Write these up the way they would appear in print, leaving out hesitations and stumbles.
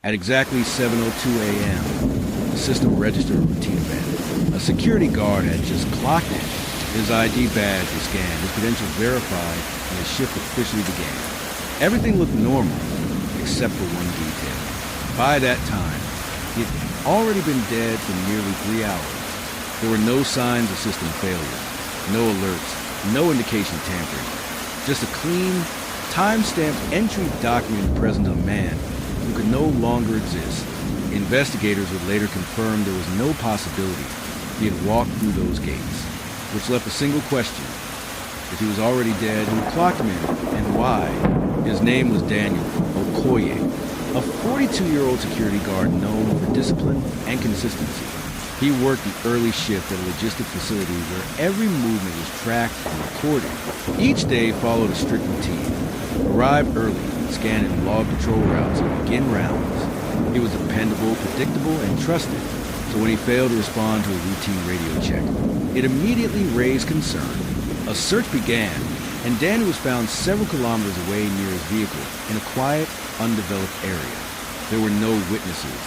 At exactly 7:02 a.m., the system registered a routine event. A security guard had just clocked in. His ID badge was scanned, his credentials verified, and his shift officially began. Everything looked normal, except for one detail. By that time, he had already been dead for nearly 3 hours. There were no signs of system failure, no alerts, no indication of tampering. Just a clean, time-stamped entry document present a man who could no longer exist. Investigators would later confirm there was no possibility he had walked through those gates, which left a single question. If he was already dead, who clocked him in, and why? His name was Daniel Okoye, a 42-year-old security guard known for discipline and consistency. He worked the early shift at a logistic facility where every movement was tracked and recorded. Each day followed a strict routine. Arrive early, scan and log patrol routes, and begin rounds. He was dependable, predictable, and trusted, so when he failed to respond to a routine radio check, it immediately raised concern. A search began, and Daniel was found several kilometers away near his vehicle in a quiet, undeveloped area. There were no witnesses,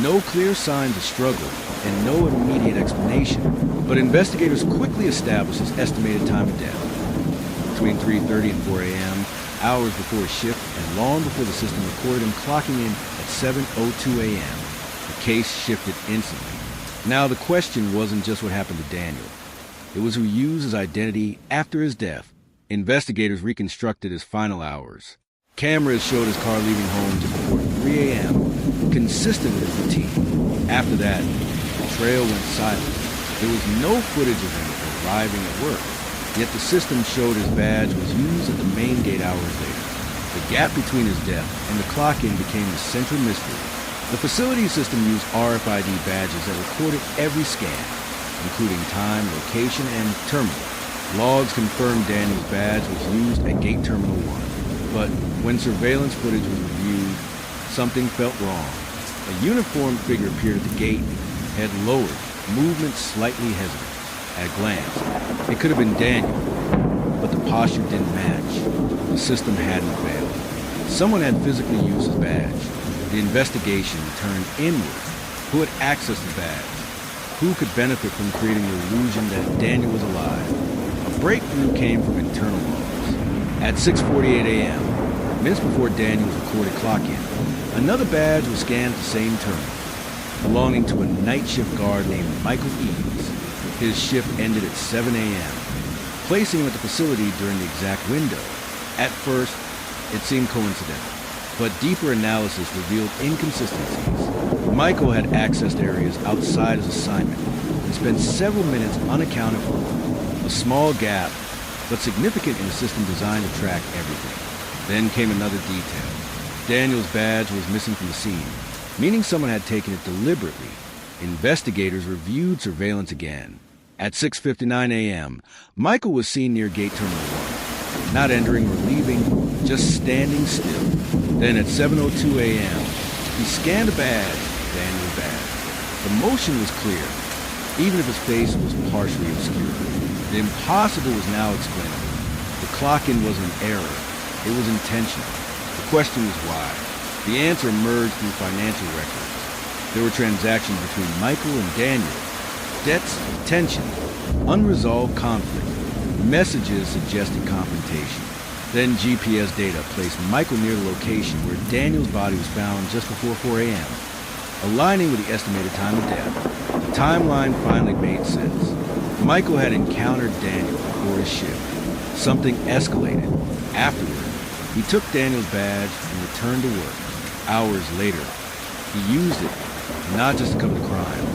no clear signs of struggle, and no immediate explanation, but investigators quickly established his estimated time of death. Between 3:30 and 4 a.m., hours before his shift and long before the system recorded him clocking in at 7:02 a.m., the case shifted instantly. Now the question wasn't just what happened to Daniel. It was who used his identity after his death. Investigators reconstructed his final hours. Cameras showed his car leaving home just before 3 a.m., consistent with his routine. After that, the trail went silent. There was no footage of him arriving at work, yet the system showed his badge was used at the main gate hours later. The gap between his death and the clock-in became the central mystery. The facility system used RFID badges that recorded every scan, including time, location, and terminal. Logs confirmed Daniel's badge was used at Gate Terminal 1. But when surveillance footage was reviewed, something felt wrong. A uniformed figure appeared at the gate, head lowered, movement slightly hesitant. At a glance, it could have been Daniel, but the posture didn't match. The system hadn't failed. Someone had physically used his badge. The investigation turned inward. Who had accessed the badge? Who could benefit from creating the illusion that Daniel was alive? A breakthrough came from internal logs. At 6:48 a.m., minutes before Daniel's recorded clock-in, another badge was scanned at the same terminal, belonging to a night shift guard named Michael Eads. His shift ended at 7 a.m., placing him at the facility during the exact window. At first, it seemed coincidental, but deeper analysis revealed inconsistencies. Michael had accessed areas outside his assignment and spent several minutes unaccounted for. A small gap, but significant in a system designed to track everything. Then came another detail. Daniel's badge was missing from the scene, meaning someone had taken it deliberately. Investigators reviewed surveillance again. At 6:59 a.m., Michael was seen near Gate Terminal 1, not entering or leaving, just standing still. Then at 7:02 a.m., he scanned a badge, Daniel's badge. The motion was clear, even if his face was partially obscured. The impossible was now explainable. The clock-in wasn't an error. It was intentional. The question was why. The answer emerged through financial records. There were transactions between Michael and Daniel. Debts, tension, unresolved conflict. Messages suggested confrontation. Then GPS data placed Michael near the location where Daniel's body was found just before 4 a.m. Aligning with the estimated time of death, the timeline finally made sense. Michael had encountered Daniel before his shift. Something escalated. Afterward, he took Daniel's badge and returned to work. Hours later, he used it not just to cover the crime,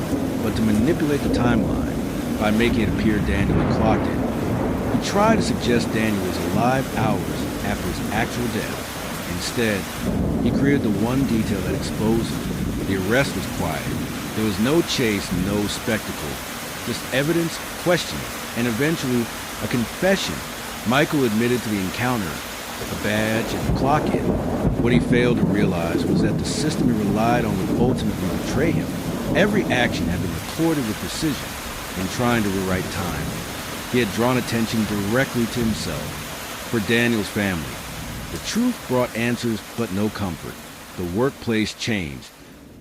but to manipulate the timeline by making it appear Daniel had clocked in. He tried to suggest Daniel was alive hours after his actual death. Instead, he created the one detail that exposed him. The arrest was quiet. There was no chase, no spectacle. Just evidence, questioning, and eventually a confession. Michael admitted to the encounter, the badge, and the clock-in. What he failed to realize was that the system he relied on would ultimately betray him. Every action had been recorded with precision in trying to rewrite time. He had drawn attention directly to himself. For Daniel's family, the truth brought answers but no comfort. the workplace changed,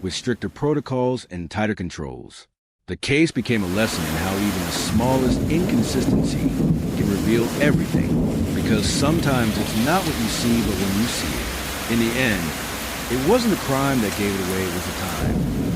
with stricter protocols and tighter controls. The case became a lesson in how even the smallest inconsistency can reveal everything, because sometimes it's not what you see but when you see it. In the end, it wasn't the crime that gave it away, it was the time.